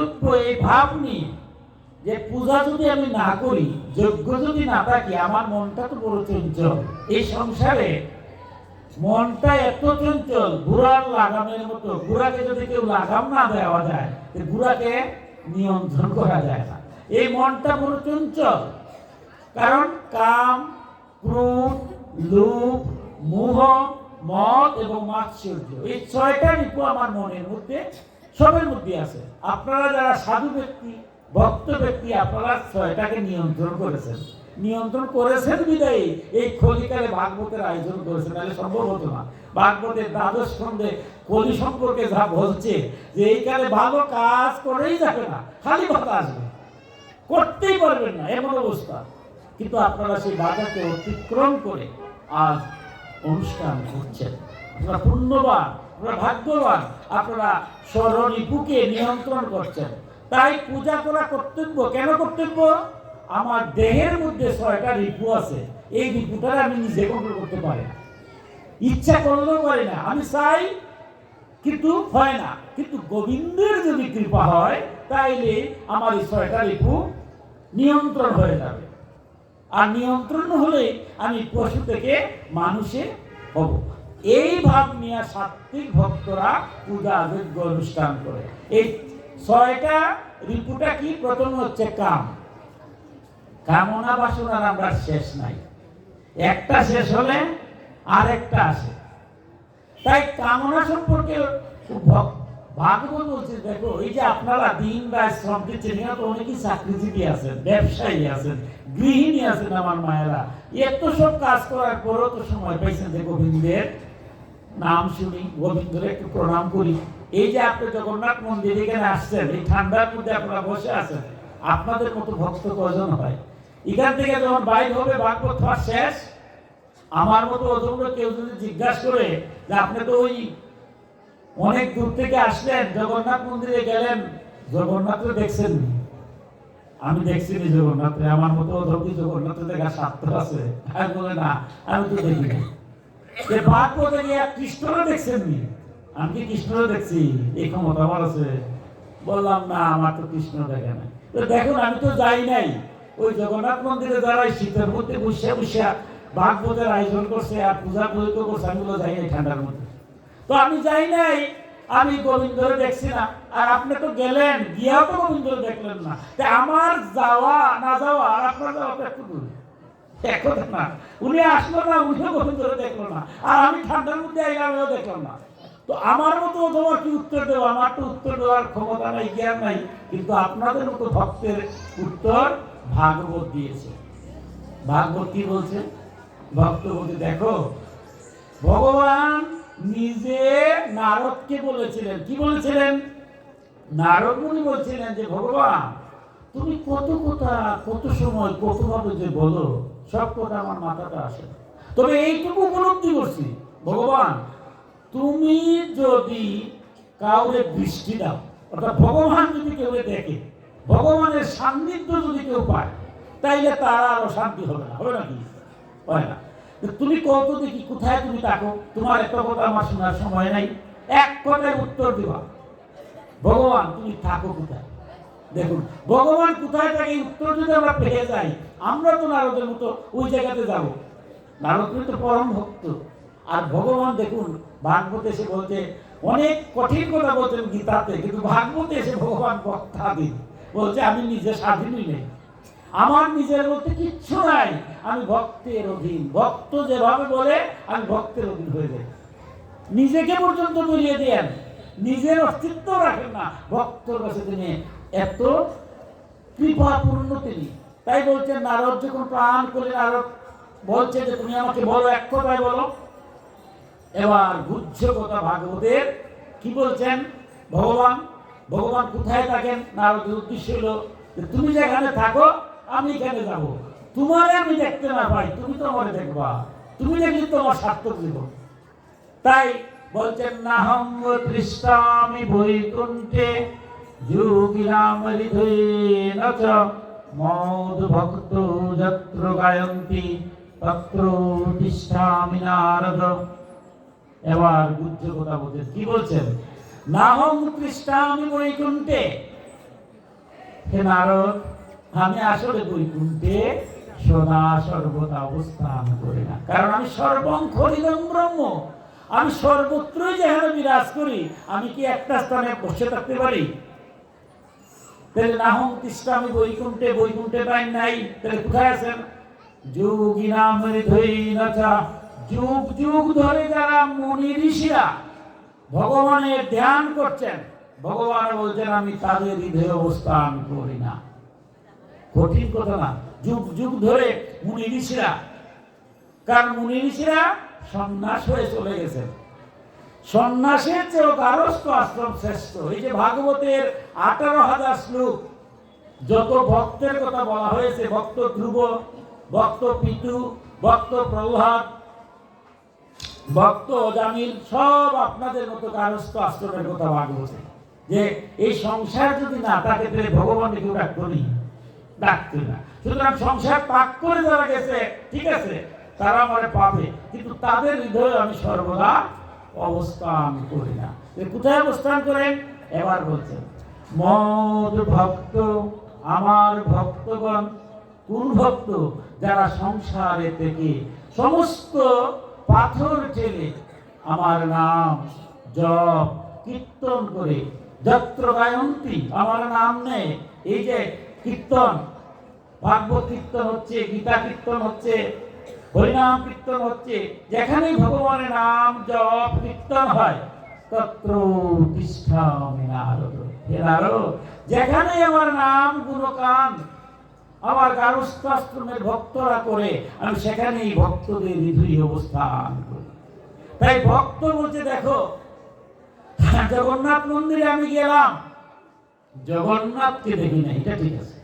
এই ভাব নিয়ে যে পূজা যদি আমি না করি, যোগ্য যদি না থাকি, আমার মনটা তো বড় চঞ্চল। এই সংসারে মনটা এত চঞ্চল, ঘোড়ার লাগামের মতো। ঘোড়াকে যদি কেউ লাগাম না দেওয়া যায়, ঘোড়াকে নিয়ন্ত্রণ করা যায় না। এই মনটা বড় চঞ্চল, কারণ কাম, ক্রোধ, লোভ, মোহ, মদ এবং মাৎসর্য, এই 6টা রিপু আমার মনের মধ্যে, সবের মধ্যে আছে। আপনারা যারা সাধু ব্যক্তি, ভক্ত ব্যক্তি, আপনারা 6টাকে নিয়ন্ত্রণ করেছেন। নিয়ন্ত্রণ করেছেন বিদায়ী এই কলিকালে ভাগবতের আয়োজন করেছেন, তাহলে সম্ভব হতো না। ভাগবতের দ্বাদশ খণ্ডে কলি সম্পর্কে যা বলছে যে এই কালে ভালো কাজ করেই যাবে না, খালি কথা আসবে, করতেই পারবেন না, এমন অবস্থা। কিন্তু আপনারা সেই বাধাকে অতিক্রম করে আজ অনুষ্ঠান করছেন। আপনারা পুণ্যবান, আপনারা ভাগ্যবান, আপনারা ষড়রিপুকে নিয়ন্ত্রণ করছেন। তাই পূজা করা কর্তব্য। কেন কর্তব্য? আমার দেহের মধ্যে 6টা রিপু আছে, এই রিপুটা আমি নিজে কন্ট্রোল করতে পারি না, ইচ্ছা করলেও পারি না। আমি চাই কিন্তু হয় না। কিন্তু গোবিন্দের যদি কৃপা হয়, তাইলে আমার এই 6টা রিপু নিয়ন্ত্রণ হয়ে যাবে। আর নিয়ন্ত্রণ হলে আমি পশু থেকে মানুষে হব। এই ভাব নিয়ে সাত্ত্বিক ভক্তরা পূজা যজ্ঞ অনুষ্ঠান করে। এই 6টা রিপুটা কি? প্রথম হচ্ছে কাম। কামনা বাসনার আমরা শেষ নাই, একটা শেষ হলে আরেকটা আসে। তাই কামনা সম্পর্কে ভাগবত বলছে, দেখো এই যে আপনারা দিন রাত শ্রম দিচ্ছেন, তো অনেকেই চাকরিজীবী আছেন, ব্যবসায়ী আছেন, গৃহিণী আছেন, আমার মায়েরা, এত সব কাজ করার পরও তো সময় পাইছেন যে গোবিন্দের নাম শুনি, গোবিন্দের একটু প্রণাম করি। এই যে আপনি জগন্নাথ মন্দিরে এখানে আসছেন, এই ঠান্ডার মধ্যে আপনারা বসে আছেন, আপনাদের মতো ভক্ত কয়জন হয়? এখান থেকে যখন বাইর হবে ভাগবত পাঠ শেষ, আমার মতো অধম কেউ যদি জিজ্ঞাসা করে যে আপনি তো ওই অনেক দূর থেকে আসলেন, জগন্নাথ মন্দিরে গেলেন, জগন্নাথ দেখছেন? আমি দেখছি জগন্নাথ, আমার মতো অধম কি জগন্নাথ দেখা সার্থ আছে? আমি বলে না, আমি তো দেখি না। ভাগবতে গিয়ে কৃষ্ণরা দেখছেন নি? আমি কি কৃষ্ণরা দেখছি? এই ক্ষমতা আমার আছে? বললাম না, আমার তো কৃষ্ণ দেখে নাই। তো দেখুন, আমি তো যাই নাই। ওই জগন্নাথ মন্দিরে যারা শীতের মধ্যে বসে বসে ভাগবতের আয়োজন করছে আর পূজা পুজো করছে, আমি যাই নাই ঠান্ডার মধ্যে। তো আমি যাই নাই, আমি গোবিন্দরে দেখছি না। আর আপনি তো গেলেন, গিয়াও তো গোবিন্দরে দেখলেন না। আমার যাওয়া না যাওয়া আর আপনার যাওয়া তো একটু দূর, এক কথা না। উনি আসলো না, উনিও গোবিন্দরে দেখলো না, আর আমি ঠান্ডার মধ্যে আইলাম, দেখলাম না। তো আমার মতো তোমার কি উত্তর দেবো? আমার তো উত্তর দেওয়ার ক্ষমতা নাই, জ্ঞান নাই। কিন্তু আপনাদের মতো ভক্তের উত্তর ভাগবত দিয়েছে। ভাগবত কি বলছে? ভক্ত বলতে, দেখো ভগবান নিজে নারদকে বলেছিলেন। কি বলেছিলেন? নারদ মুনি বলছিলেন যে ভগবান তুমি কত কথা, কত সময়, কত ভাবে যে বলো, সব কথা আমার মাথাটা আসে। তবে এইটুকু উপলব্ধি করছি, ভগবান তুমি যদি কাউরে দৃষ্টি দাও, অর্থাৎ ভগবান যদি কেউ দেখে, ভগবানের সান্নিধ্য যদি কেউ পায়, তাইলে তার আর অশান্তি হবে না। হবে নাকি? হয় না। তুমি কত দেখি কোথায় তুমি থাকো, তোমার এত কথা আমার শোনার সময় নাই, এক কথায় উত্তর দিবা, ভগবান তুমি থাকো কোথায়। দেখুন ভগবান কোথায় থাকে, উত্তর যদি আমরা পেয়ে যাই, আমরা তো নারদের মতো ওই জায়গাতে যাব। নারদ তো পরম ভক্ত। আর ভগবান দেখুন ভাগবতে এসে বলতে, অনেক কঠিন কথা বলছেন গীতাতে, কিন্তু ভাগবতে এসে ভগবান বক্তাধীন বলছে, আমি নিজে স্বাধীনই নেই, আমার নিজের মধ্যে কিচ্ছু নাই, আমি ভক্তের অধীন। ভক্ত যেভাবে বলে আমি ভক্তের অধীন হয়ে যাই। নিজেকে পর্যন্ত বলিয়ে দেন, নিজের অস্তিত্ব রাখেন না, ভক্তর কাছে তিনি এত কৃপাপূর্ণ তিনি। তাই বলছেন নারদ যখন প্রাণ করে, নারদ বলছে যে তুমি আমাকে বলো, এক কথায় বলো। এবার গুহ্য কথা ভাগবতের কি বলছেন ভগবান? ভগবান কোথায় থাকেন? নারদের উদ্দেশ্য হলো তুমি যেখানে থাকো আমি এখানে যাব, তোমারে আমি দেখতে না পাই, তুমি তো আমারে দেখবা, তুমি দেখলে তোমার সার্থক জীবন। তাই বলছেন নাহং তৃষ্ণামি বৈকুণ্ঠে যোগিনাম হৃদয়েন চ মৌদ ভক্ত যত্র গায়ন্তি তত্র তিষ্ঠামি নারদ। এবার গুহ্য কথা বলছেন, কি বলছেন? নাহং তৃষ্ণামি বৈকুণ্ঠে, হে নারদ, আমি আসলে বৈকুণ্ঠে সদা সর্বদা অবস্থান করি না, কারণ আমি সর্বং খলিলং ব্রহ্ম, আমি সর্বত্রই যেখানে বিরাজ করি। আমি কি একটা স্থানে বসে থাকতে পারি? তাহলে নাহং তিষ্ঠামি বৈকুণ্ঠে, বৈকুণ্ঠে পাই নাই, তাহলে কোথায় আছেন? যোগিনাম হৃদয়িনচা, যুগ যুগ ধরে যারা মুনি ঋষিরা ভগবানের ধ্যান করছেন, ভগবান বলছেন আমি তাদের হৃদয়ে অবস্থান করি না। কঠিন কথা না? যুগ যুগ ধরে মুনি ঋষিরা, কারণ মুনি ঋষিরা সন্ন্যাস হয়ে চলে গেছেন। সন্ন্যাসের চেয়েও গারস্থ আশ্রম শ্রেষ্ঠ। এই যে ভাগবতের 18,000 শ্লোক, যত ভক্তের কথা বলা হয়েছে, ভক্ত ধ্রুব, ভক্ত পিতু, ভক্ত প্রহ্লাদ, ভক্ত অজামিল, সব আপনাদের মতো গারস্থ আশ্রমের কথা ভাগবতে। যে এই সংসার যদি না থাকে তাহলে ভগবানকে কেউ ডাকতনি, ডাকতে না। সুতরাং সংসার ত্যাগ করে যারা গেছে, ঠিক আছে, তারা আমার পাবে, কিন্তু তাদের হৃদয়ে আমি সর্বদা অবস্থান করি না। কোথায় অবস্থান করেন? এবার বলছেন মদ ভক্ত, আমার ভক্তগণ। কোন ভক্ত? যারা সংসারে থেকে সমস্ত পাথর ঠেলে আমার নাম জপ কীর্তন করে, যত্র গায়ন্তি, আমার নাম নেই। এই যে কীর্তন, ভাগবত কীর্তন হচ্ছে, গীতা কীর্তন হচ্ছে, হরিনাম কীর্তন হচ্ছে, যেখানে ভগবানের নাম জপ কীর্তন হয়, তত্র তিষ্ঠামি নারদ। হে নারদ, যেখানে আমার নাম গুণগান আমার গারস্থ আশ্রমের ভক্তরা করে, আমি সেখানেই ভক্তদের হৃদয়ে অবস্থান করি। তাই ভক্ত বলছে, দেখো জগন্নাথ মন্দিরে আমি গেলাম, জগন্নাথকে দেখি না, এটা ঠিক আছে।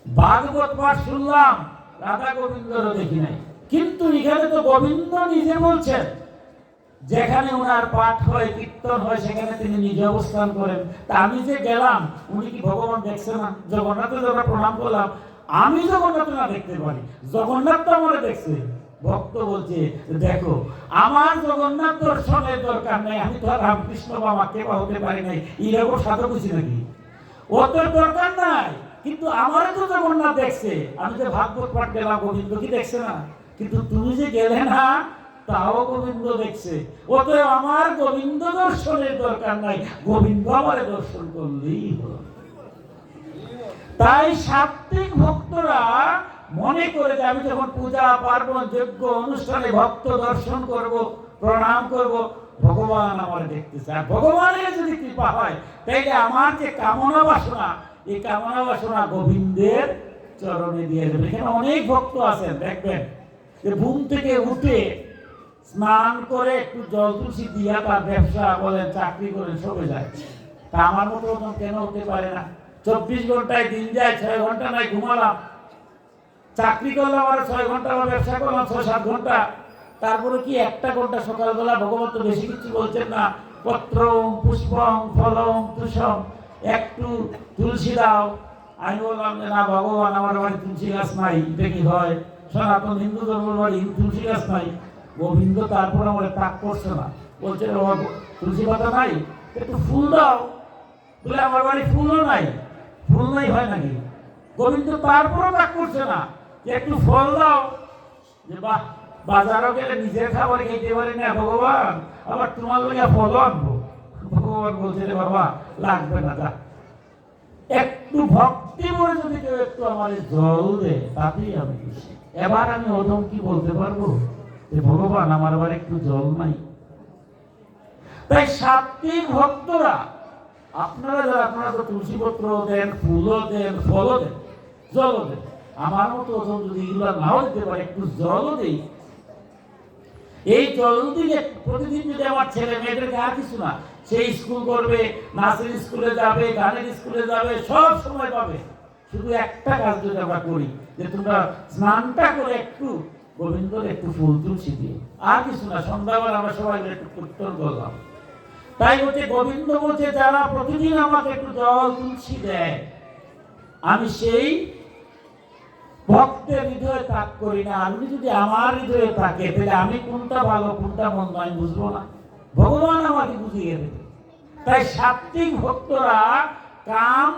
ভাগবত পাঠ শুনলাম, রাধা গোবিন্দর দেখি নাই, কিন্তু এখানে তো গোবিন্দ নিজে বলছেন যেখানে ওনার পাঠ হয়, কীর্তন হয়, সেখানে তিনি নিজে অবস্থান করেন। তা আমি যে গেলাম, উনি কি ভগবান দেখছে না? জগন্নাথে যারা প্রণাম করলাম, আমি জগন্নাথ না দেখতে পারি, জগন্নাথ তো আমার দেখছে। ভক্ত বলছে, দেখো আমার জগন্নাথ দর্শনের দরকার নেই, আমি তো আর রামকৃষ্ণ বা মাকে বা হতে পারি নাই, এরকম সাধু বুঝি নাকি? ও তোর দরকার নাই, কিন্তু আমারও তো জগন্নাথ দেখছে। আমি যে ভাগবত পাঠ গেলাম, গোবিন্দ কি দেখছে না? কিন্তু তুমি যে গেলে না, তাও গোবিন্দ দেখছে। অতএব আমার গোবিন্দ দর্শনের দরকার নাই, গোবিন্দ আমার দর্শন করলেই হলো। তাই সাত্ত্বিক ভক্তরা মনে করে যে আমি যখন পূজা পার্বণ যজ্ঞ অনুষ্ঠানে ভক্ত দর্শন করব, প্রণাম করব, ভগবান আমার দেখতে চায়। ভগবানের যদি কৃপা হয়, তাইলে আমার যে কামনা বাসনা, এই কামনা বাসনা গোবিন্দের চরণে দিয়ে দেবে। এখানে অনেক ভক্ত আছেন, দেখবেন যে ঘুম থেকে উঠে স্নান করে একটু জল তুলসী দিয়া তার ব্যবসা বলেন, চাকরি করেন, সবে যায়। তা আমার মতো কেন হতে পারে না? 24 ঘন্টায় দিন যায়, 6 ঘন্টা নাই ঘুমালাম, চাকরি করলাম আর 6 ঘন্টা, বা ব্যবসা করলাম 6-7 ঘন্টা, তারপরে কি একটা ঘন্টা সকালবেলা ভগবান তো বেশি কিছু বলছেন না, পত্রং পুষ্পং ফলং তুষম, একটু তুলসী দাও। আমি বললাম যে না ভগবান, আমার বাড়ি তুলসী গাছ নাই, এটা কি হয়? সনাতন হিন্দু ধর্মের বাড়ি তুলসী গাছ নাই। গোবিন্দ তারপর আমার তাক করছে না, বলছে তুলসী পাতা নাই, একটু ফুল দাও। বলে আমার বাড়ি ফুলও নাই, ফুল নাই হয় নাকি? গোবিন্দ তারপরও তাক করছে না, যে একটু ফল দাও। যে বাহ, বাজারও গেলে নিজের খাবার খেতে পারি না ভগবান, আবার তোমার লইয়া ফল আনবো। ভগবান বলছে রে বাবা, লাগবে না, যা। একটু ভক্তি করে যদি কেউ একটু আমার জল দেয়, তাতেই আমি খুশি। এবার আমি ওরকম কি বলতে পারবো যে ভগবান আমার আবার একটু জল নাই? তাই সাত্ত্বিক ভক্তরা, আপনারা যারা, আপনারা তো তুলসী পত্র দেন, ফুলও দেন, ফলও দেন, জলও দেন, আমার মতো ওজন যদি এগুলো নাও দিতে পারে, একটু জলও দেই। এই জল দিলে প্রতিদিন যদি আমার ছেলে মেয়েদেরকে আর কিছু না, সেই স্কুল করবে, নাচের স্কুলে যাবে, গানের স্কুলে যাবে, সব সময় পাবে। শুধু একটা কাজ যদি আমরা করি, যে তোমরা স্নানটা করে একটু গোবিন্দর একটু ফুল তুলসী দিয়ে, আর কিছু না, সন্ধ্যাবেলা আমরা সবাই একটু কীর্তন করলাম। তাই হচ্ছে গোবিন্দ বলছে, যারা প্রতিদিন আমাকে একটু জল তুলসী দেয়, আমি সেই ভক্তের হৃদয়ে তাক করি না। আমি যদি আমার হৃদয়ে থাকে, তাহলে আমি কোনটা ভালো কোনটা মন্দ আমি বুঝবো না, ভগবান আমাকে বুঝিয়ে দেবে। তাই সাত্ত্বিক ভক্তরা কাম